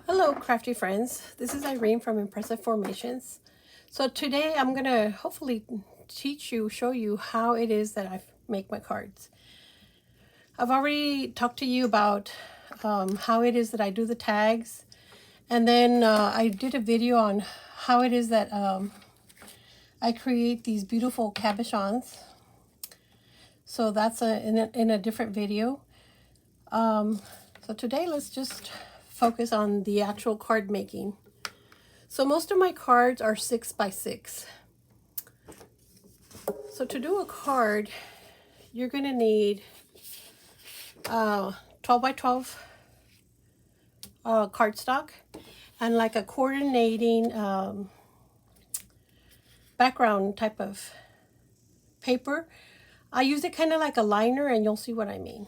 Hello, crafty friends. This is Irene from Impressive Formations. So today I'm going to hopefully show you how it is that I make my cards. I've already talked to you about how it is that I do the tags. And then I did a video on how it is that I create these beautiful cabochons. So that's in a different video. So today let's just focus on the actual card making. So most of my cards are 6 by 6. So to do a card, you're going to need 12 by 12 cardstock and like a coordinating background type of paper. I use it kind of like a liner, and you'll see what I mean.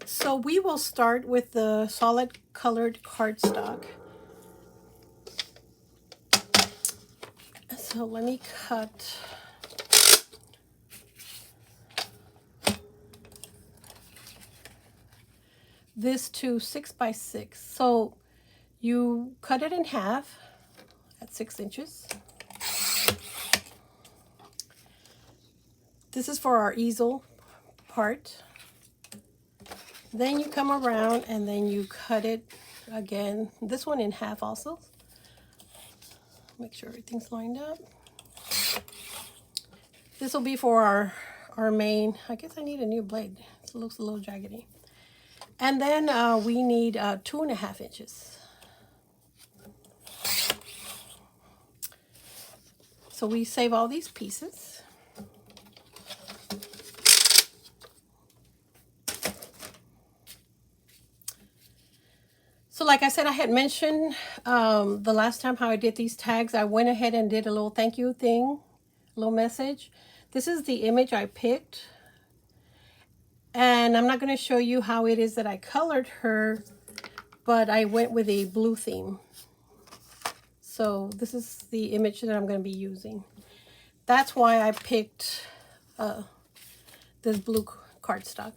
So we will start with the solid colored cardstock. So let me cut this to 6 by 6. So you cut it in half at 6 inches. This is for our easel part. Then you come around and then you cut it again, this one in half also. Make sure everything's lined up. This will be for our main. I guess I need a new blade. It looks a little jaggedy. And then we need 2.5 inches. So we save all these pieces. So like I said, I had mentioned the last time how I did these tags. I went ahead and did a little thank you thing, a little message. This is the image I picked. And I'm not going to show you how it is that I colored her, but I went with a blue theme. So this is the image that I'm going to be using. That's why I picked this blue cardstock.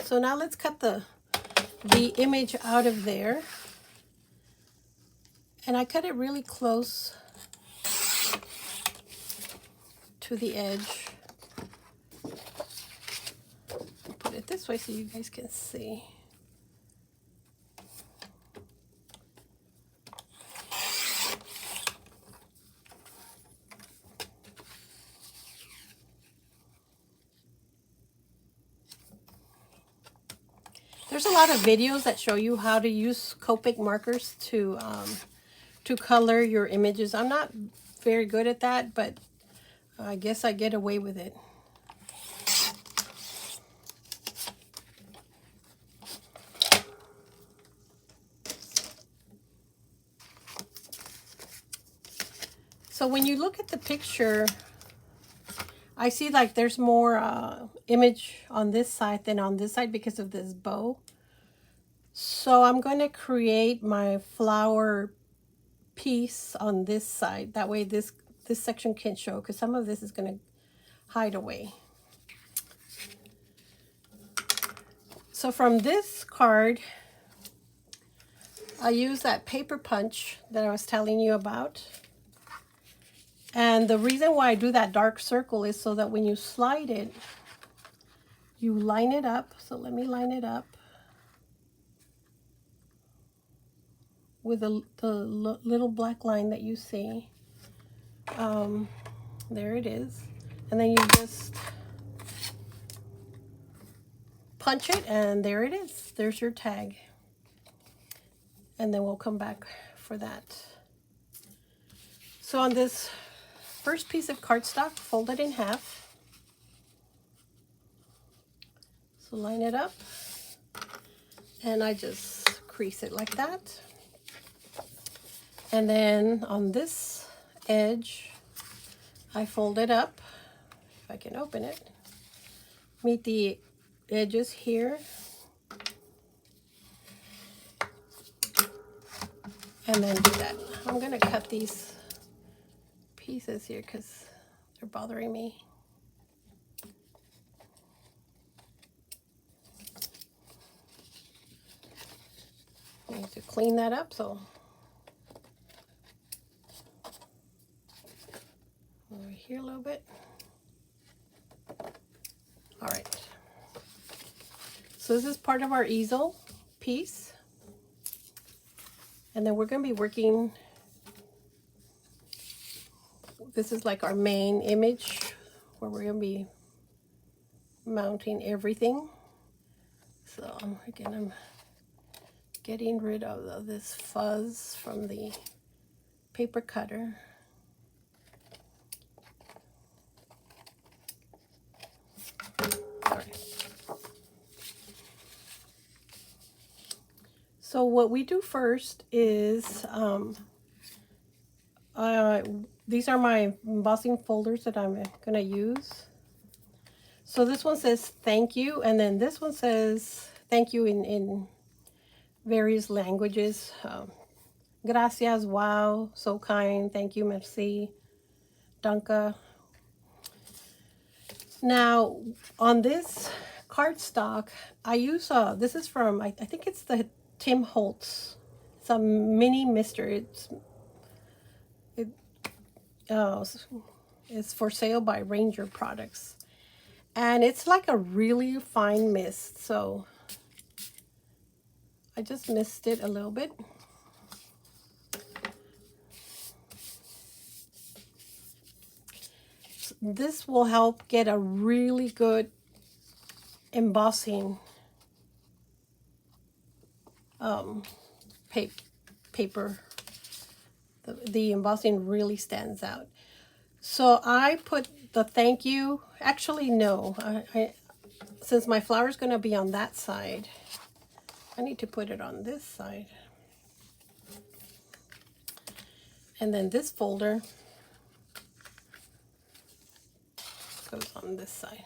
So now let's cut the image out of there. And I cut it really close to the edge. Put it this way so you guys can see. There's a lot of videos that show you how to use Copic markers to color your images. I'm not very good at that, but I guess I get away with it. So when you look at the picture, I see like there's more image on this side than on this side because of this bow. So I'm going to create my flower piece on this side. That way this section can show, because some of this is going to hide away. So from this card, I use that paper punch that I was telling you about. And the reason why I do that dark circle is so that when you slide it, you line it up. So let me line it up with the little black line that you see. There it is. And then you just punch it, and there it is. There's your tag. And then we'll come back for that. So on this first piece of cardstock, fold it in half. So line it up. And I just crease it like that. And then on this edge, I fold it up, if I can open it, meet the edges here, and then do that. I'm going to cut these pieces here because they're bothering me. need to clean that up, so over here a little bit. All right. So this is part of our easel piece. And then we're going to be working, this is like our main image where we're going to be mounting everything. So again, I'm getting rid of this fuzz from the paper cutter. All right. So what we do first is, these are my embossing folders that I'm going to use. So this one says thank you, and then this one says thank you in various languages. Gracias, wow, so kind, thank you, merci, danke. Now, on this cardstock, I use, this is from, I think it's the Tim Holtz. It's a mini mister. It's for sale by Ranger Products. And it's like a really fine mist, so I just mist it a little bit. This will help get a really good embossing paper. The embossing really stands out. So I put the thank you, actually no, since my flower is going to be on that side, I need to put it on this side. And then this folder goes on this side.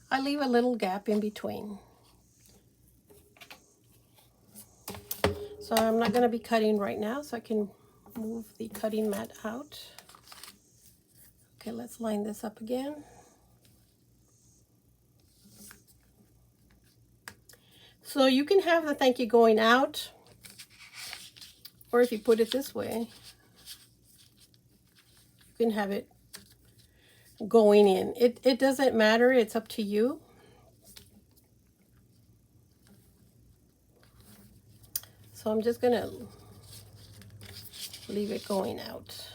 I leave a little gap in between. So I'm not going to be cutting right now, so I can move the cutting mat out. Okay, let's line this up again. So you can have the thank you going out, or if you put it this way, you can have it going in. It doesn't matter, it's up to you. So I'm just gonna leave it going out.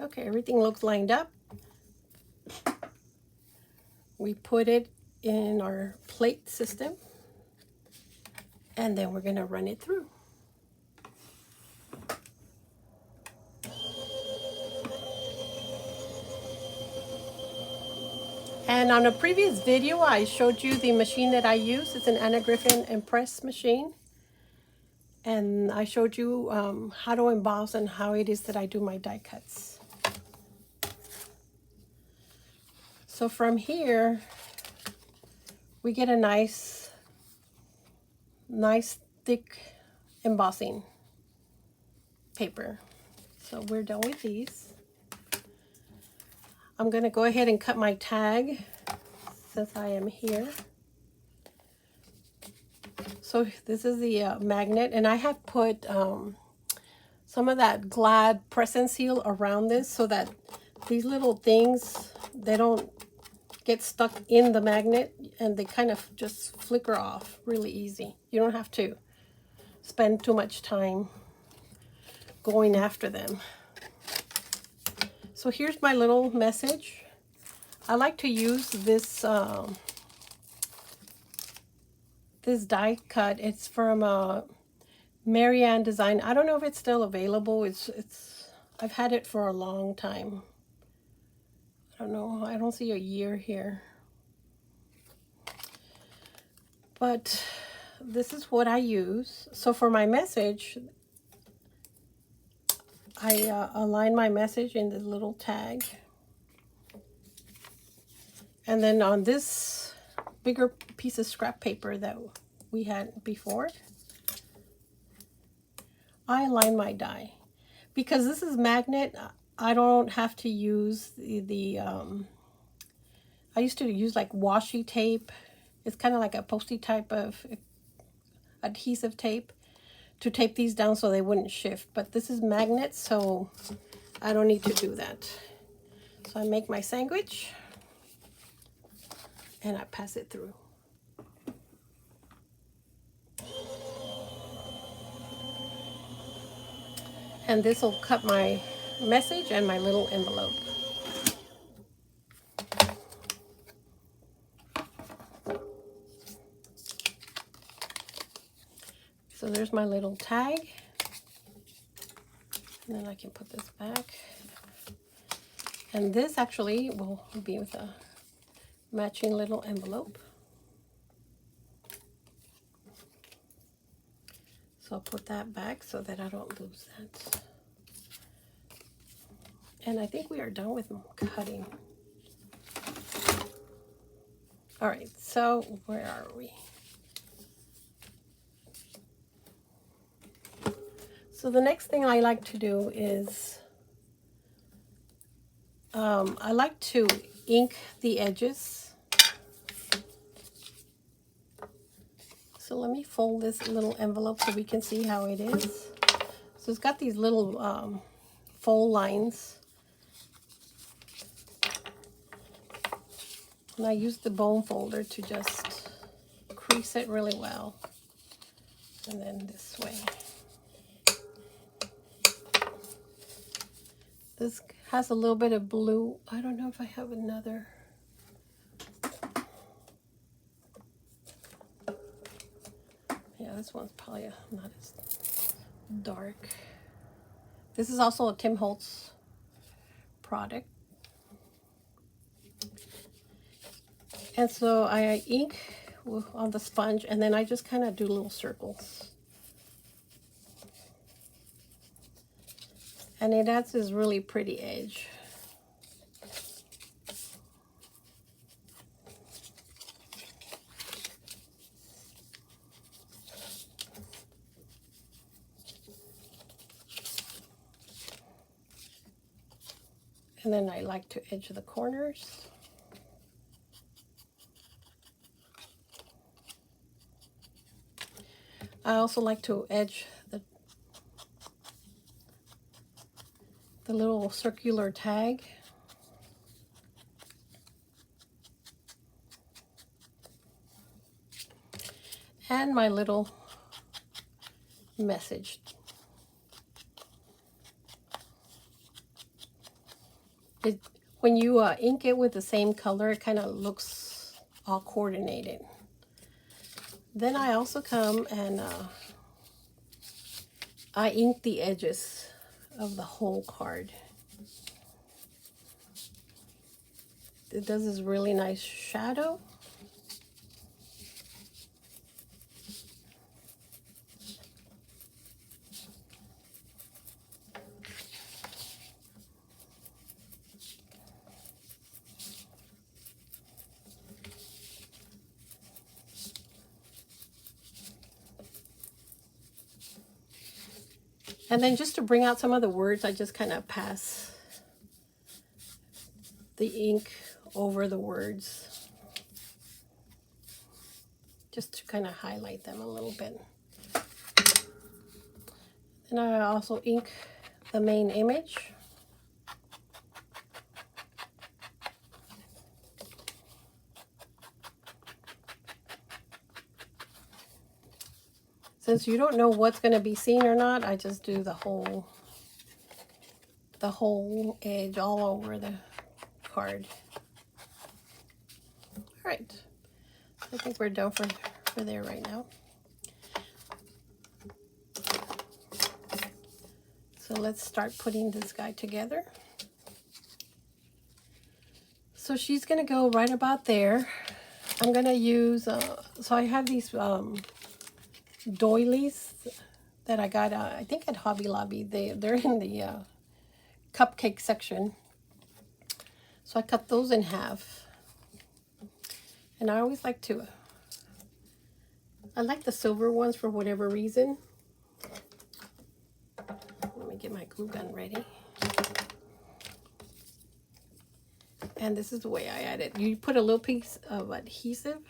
Okay, everything looks lined up. We put it in our plate system, and then we're gonna run it through. And on a previous video, I showed you the machine that I use. It's an Anna Griffin Impress machine. And I showed you how to emboss and how it is that I do my die cuts. So from here, we get a nice thick embossing paper. So we're done with these. I'm going to go ahead and cut my tag since I am here. So this is the magnet, and I have put some of that Glad press and seal around this so that these little things, they don't get stuck in the magnet, and they kind of just flicker off really easy. You don't have to spend too much time going after them. So here's my little message. I like to use this this die cut. It's from Marianne Design. I don't know if it's still available. I've had it for a long time. I don't know. I don't see a year here. But this is what I use. So for my message, I align my message in this little tag. And then on this bigger piece of scrap paper that we had before, I align my die. Because this is magnet, I don't have to use I used to use like washi tape. It's kind of like a posty type of adhesive tape to tape these down so they wouldn't shift. But this is magnets, so I don't need to do that. So I make my sandwich and I pass it through. And this will cut my message and my little envelope. So there's my little tag. And then I can put this back. And this actually will be with a matching little envelope. So I'll put that back so that I don't lose that. And I think we are done with cutting. All right, so where are we? So the next thing I like to do is I like to ink the edges. So let me fold this little envelope so we can see how it is. So it's got these little fold lines. And I use the bone folder to just crease it really well. And then this way. This has a little bit of blue. I don't know if I have another. Yeah, this one's probably not as dark. This is also a Tim Holtz product. And so I ink on the sponge, and then I just kind of do little circles. And it adds this really pretty edge. And then I like to edge the corners. I also like to edge the little circular tag. And my little message. When you ink it with the same color, it kind of looks all coordinated. Then I also come and I ink the edges of the whole card. It does this really nice shadow. And then just to bring out some of the words, I just kind of pass the ink over the words, just to kind of highlight them a little bit. And I also ink the main image. Since you don't know what's going to be seen or not, I just do the whole edge all over the card. All right, I think we're done for there right now. So let's start putting this guy together. So she's going to go right about there. I'm going to use, so I have these doilies that I got, I think at Hobby Lobby. They're in the cupcake section. So I cut those in half. And I always like to, I like the silver ones for whatever reason. Let me get my glue gun ready. And this is the way I add it. You put a little piece of adhesive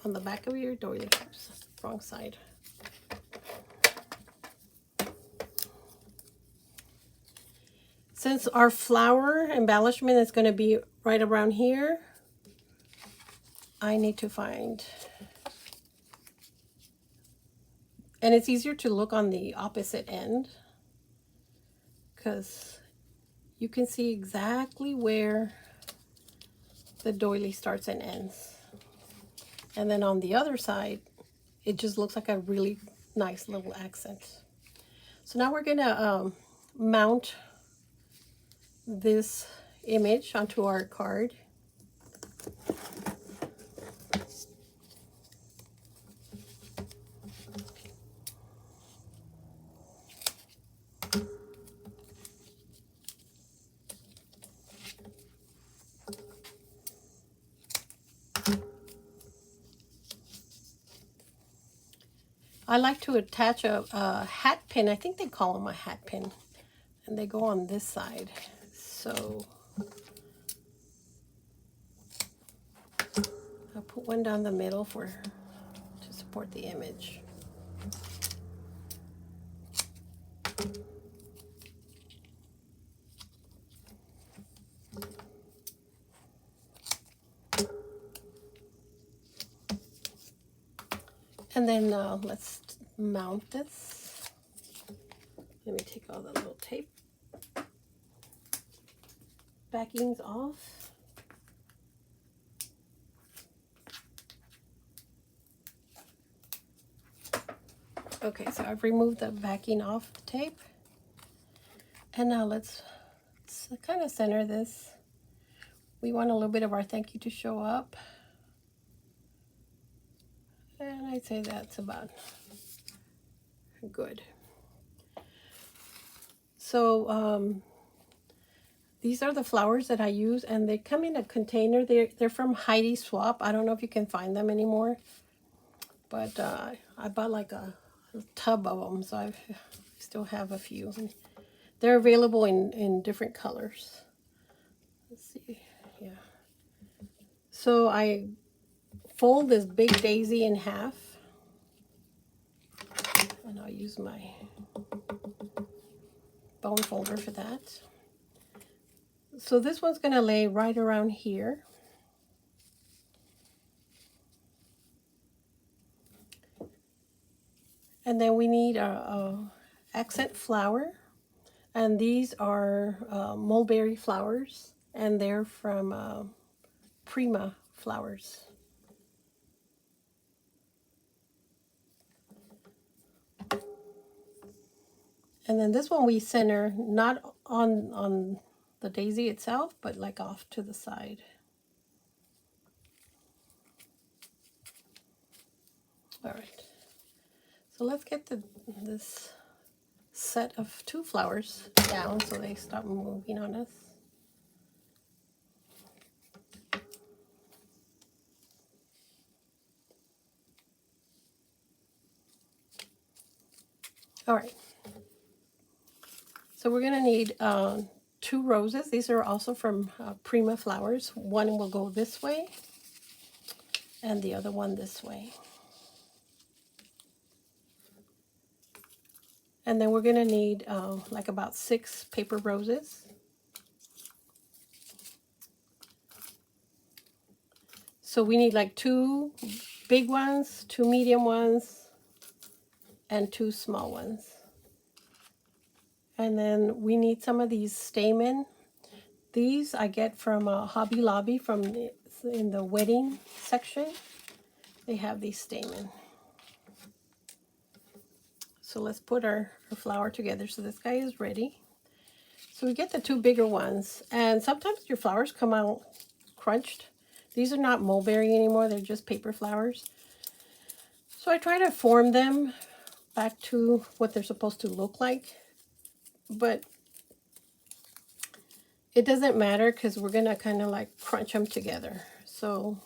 on the back of your doily. Oops, wrong side. Since our flower embellishment is going to be right around here, I need to find, and it's easier to look on the opposite end because you can see exactly where the doily starts and ends. And then on the other side, it just looks like a really nice little accent. So now we're gonna mount this image onto our card. I like to attach a hat pin. I think they call them a hat pin. And they go on this side. So I'll put one down the middle to support the image. And then let's mount this. Let me take all the little tape backings off. Okay, so I've removed the backing off the tape. And now let's kind of center this. We want a little bit of our thank you to show up. And I'd say that's about good. So these are the flowers that I use, and they come in a container. They're from Heidi Swap. I don't know if you can find them anymore, but I bought like a tub of them, so I still have a few. They're available in different colors. Let's see, yeah. So I fold this big daisy in half, and I'll use my bone folder for that. So this one's going to lay right around here. And then we need a accent flower. And these are mulberry flowers. And they're from Prima Flowers. And then this one we center not on the daisy itself, but like off to the side. All right. So let's get this set of 2 flowers down so they stop moving on us. All right. So we're going to need 2 roses. These are also from Prima Flowers. One will go this way and the other one this way. And then we're going to need like about 6 paper roses. So we need like 2 big ones, 2 medium ones, and 2 small ones. And then we need some of these stamen. These I get from Hobby Lobby in the wedding section. They have these stamen. So let's put our flower together. So this guy is ready. So we get the 2 bigger ones. And sometimes your flowers come out crunched. These are not mulberry anymore. They're just paper flowers. So I try to form them back to what they're supposed to look like. But it doesn't matter because we're going to kind of like crunch them together. So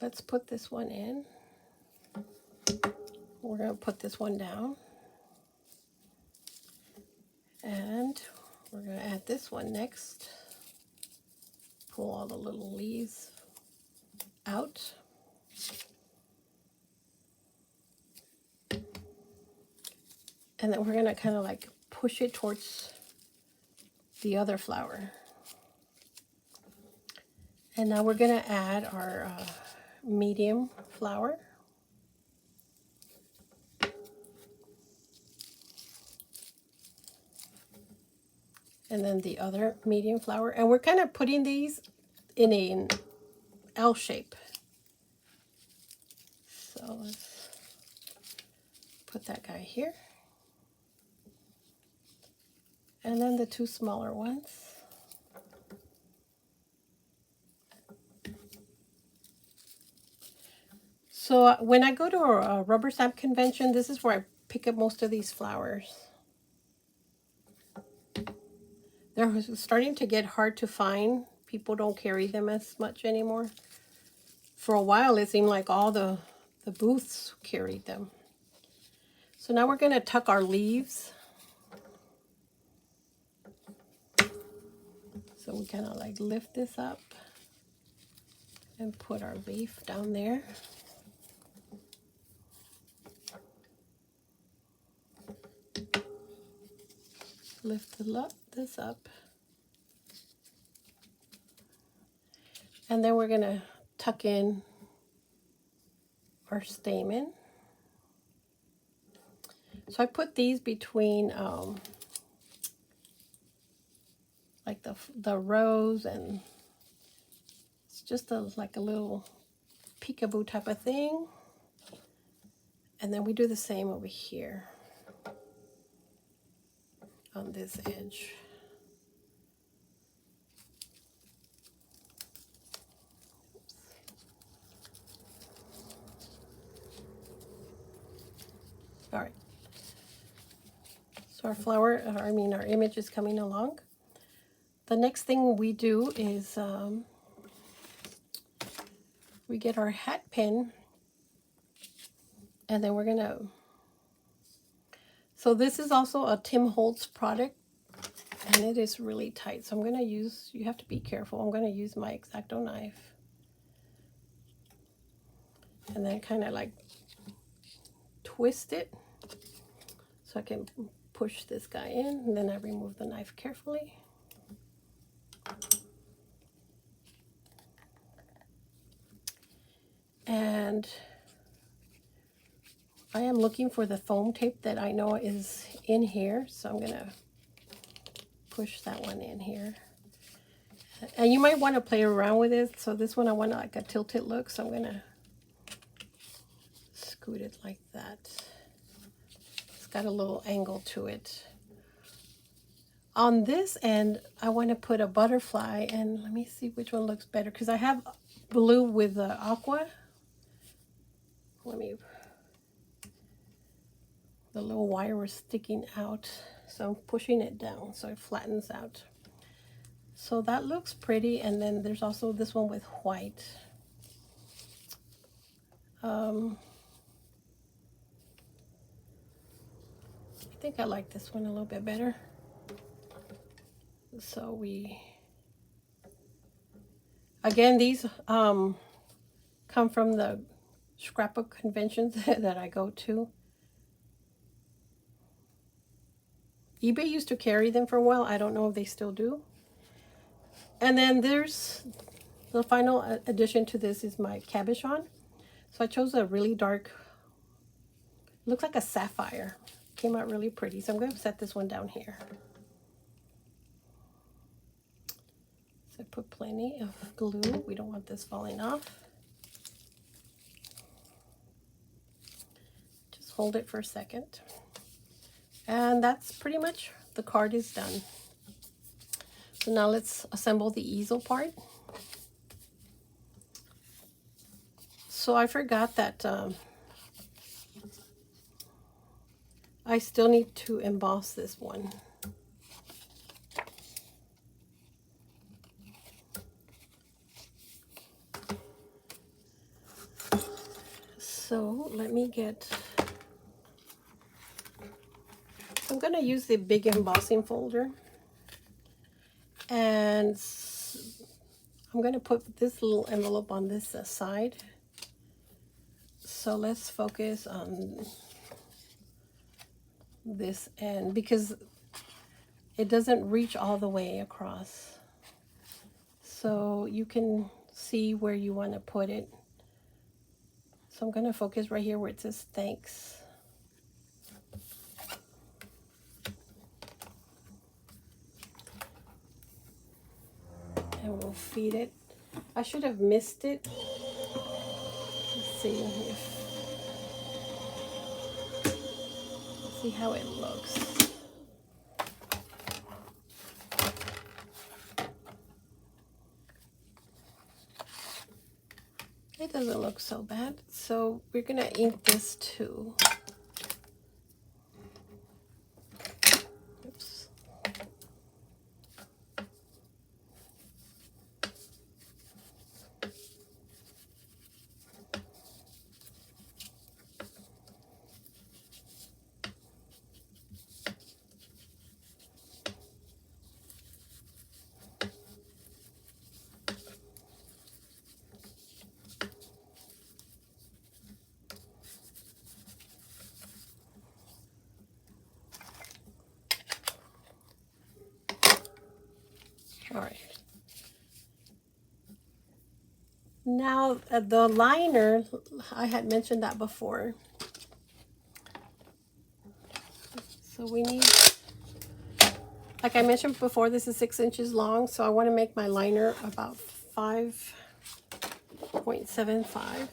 let's put this one in. We're going to put this one down. And we're going to add this one next. pull all the little leaves out. And then we're gonna kind of like push it towards the other flower. And now we're gonna add our medium flower. And then the other medium flower. And we're kind of putting these in an L shape. So let's put that guy here. And then the two smaller ones. So when I go to a rubber stamp convention, this is where I pick up most of these flowers. They're starting to get hard to find. People don't carry them as much anymore. For a while, it seemed like all the booths carried them. So now we're going to tuck our leaves. So we kind of like lift this up and put our leaf down there. Lift this up. And then we're going to tuck in our stamen. So I put these between like the rows, and it's just like a little peekaboo type of thing. And then we do the same over here on this edge. All right. So our flower, our image is coming along. The next thing we do is we get our hat pin, and then we're gonna, so this is also a Tim Holtz product, and it is really tight. So I'm gonna use, you have to be careful, I'm gonna use my X-Acto knife. And then kind of like twist it so I can push this guy in, and then I remove the knife carefully. And I am looking for the foam tape that I know is in here, so I'm gonna push that one in here. And you might want to play around with it. So this one I want like a tilted look, so I'm gonna scoot it like that. It's got a little angle to it. On this end, I want to put a butterfly, and let me see which one looks better, because I have blue with the aqua. The little wire was sticking out, so I'm pushing it down so it flattens out. So that looks pretty, and then there's also this one with white. I think I like this one a little bit better. So again, these come from the scrapbook conventions that I go to. eBay used to carry them for a while. I don't know if they still do. And then there's the final addition to this is my cabochon. So I chose a really dark, looks like a sapphire. Came out really pretty. So I'm going to set this one down here. So I put plenty of glue. We don't want this falling off. Just hold it for a second. And that's pretty much, the card is done. So now let's assemble the easel part. So I forgot that I still need to emboss this one. So let me get, I'm going to use the big embossing folder, and I'm going to put this little envelope on this side. So let's focus on this end because it doesn't reach all the way across. So you can see where you want to put it. So I'm going to focus right here where it says thanks. And we'll feed it. I should have missed it. Let's see how it looks. It doesn't look so bad. So we're gonna ink this too. Oops. All right. Now the liner, I had mentioned that before. So we need, like I mentioned before, this is 6 inches long. So I want to make my liner about 5.75.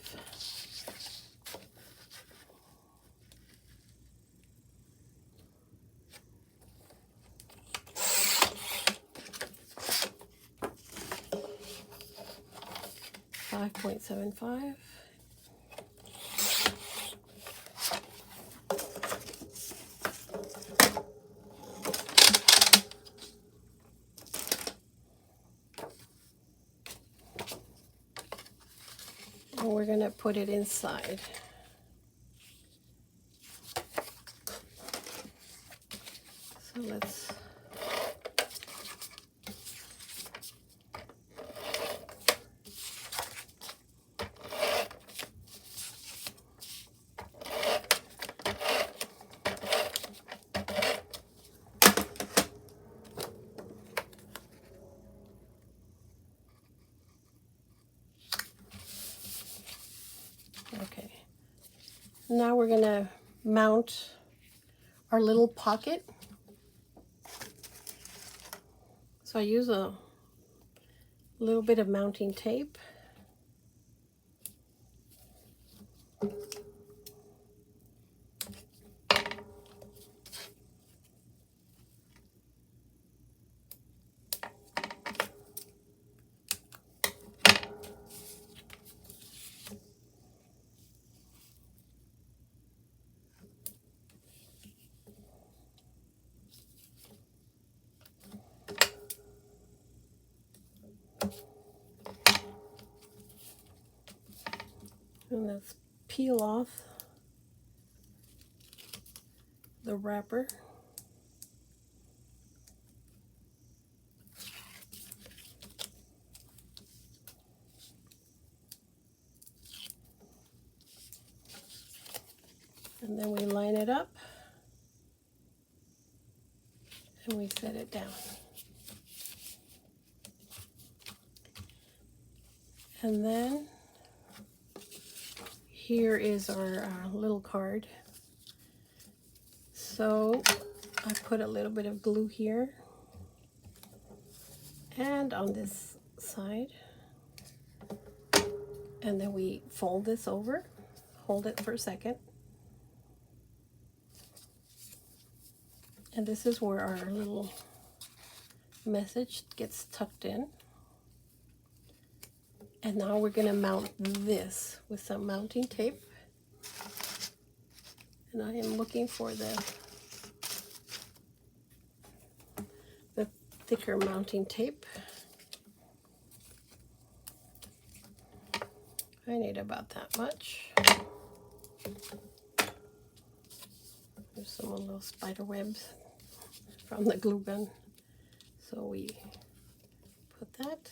And we're going to put it inside. So let's okay. Now we're going to mount our little pocket. So I use a little bit of mounting tape. And let's peel off the wrapper. And then we line it up and we set it down. And then here is our little card. So I put a little bit of glue here and on this side. And then we fold this over, hold it for a second. And this is where our little message gets tucked in. And now we're going to mount this with some mounting tape. And I am looking for the thicker mounting tape. I need about that much. There's some little spider webs from the glue gun. So we put that.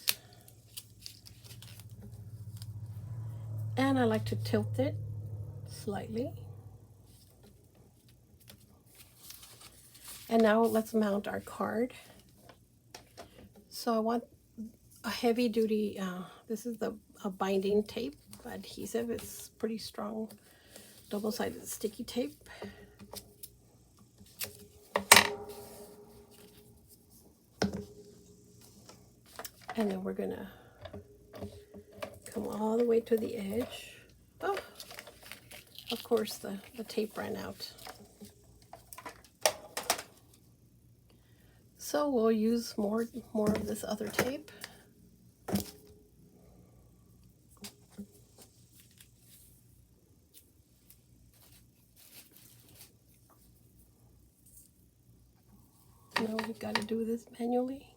And I like to tilt it slightly. And now let's mount our card. So I want a heavy duty, this is a binding tape adhesive. It's pretty strong, double-sided sticky tape. And then we're gonna come all the way to the edge. Oh, of course the tape ran out. So we'll use more of this other tape. Now we've got to do this manually.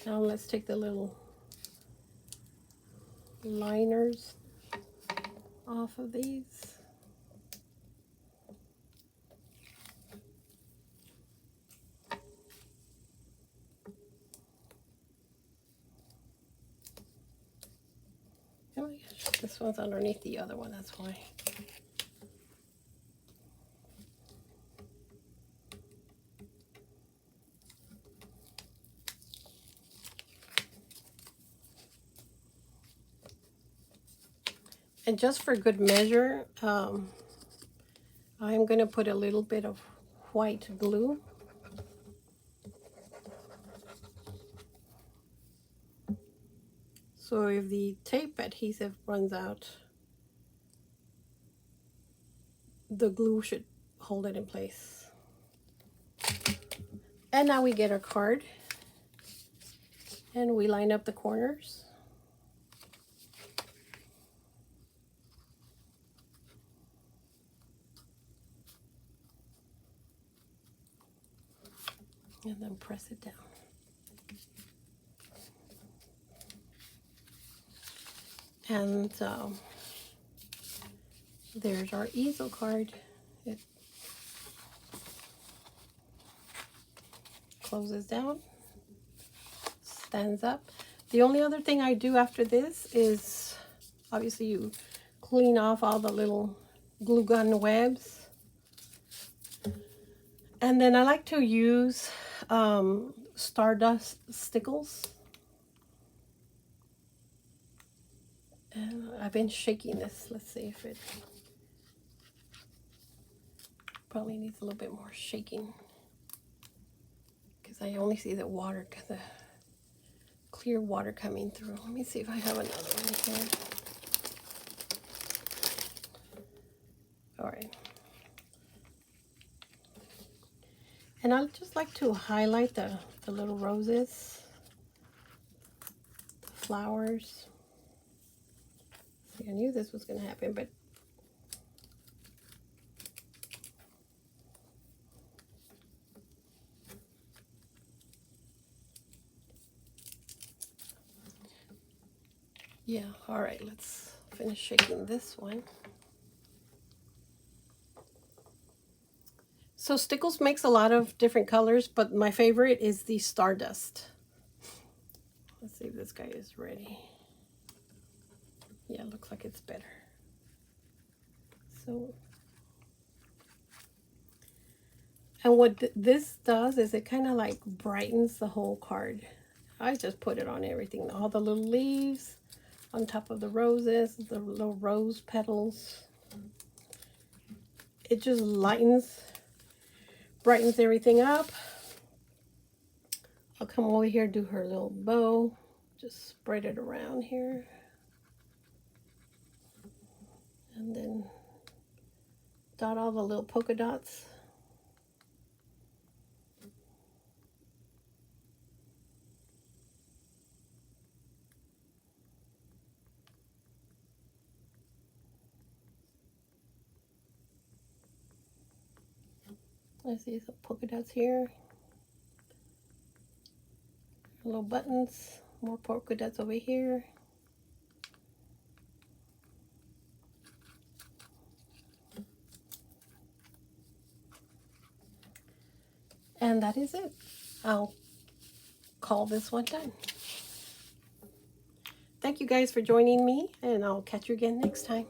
Now let's take the little liners off of these. Oh my gosh, this one's underneath the other one, that's why. And just for good measure, I'm going to put a little bit of white glue. So if the tape adhesive runs out, the glue should hold it in place. And now we get our card and we line up the corners. And then press it down. And there's our easel card. It closes down, stands up. The only other thing I do after this is, obviously you clean off all the little glue gun webs. And then I like to use Stardust stickles. And I've been shaking this. Let's see if it probably needs a little bit more shaking, because I only see the water, the clear water coming through. Let me see if I have another one here. All right. And I just like to highlight the little roses, the flowers. See, I knew this was going to happen, but yeah, all right, let's finish shaking this one. So Stickles makes a lot of different colors, but my favorite is the Stardust. Let's see if this guy is ready. Yeah, it looks like it's better. So, and what this does is it kind of like brightens the whole card. I just put it on everything, all the little leaves on top of the roses, the little rose petals. It just brightens everything up. I'll come over here, do her little bow, just spread it around here. And then dot all the little polka dots. I see some polka dots here. Little buttons, more polka dots over here. And that is it. I'll call this one done. Thank you guys for joining me, and I'll catch you again next time.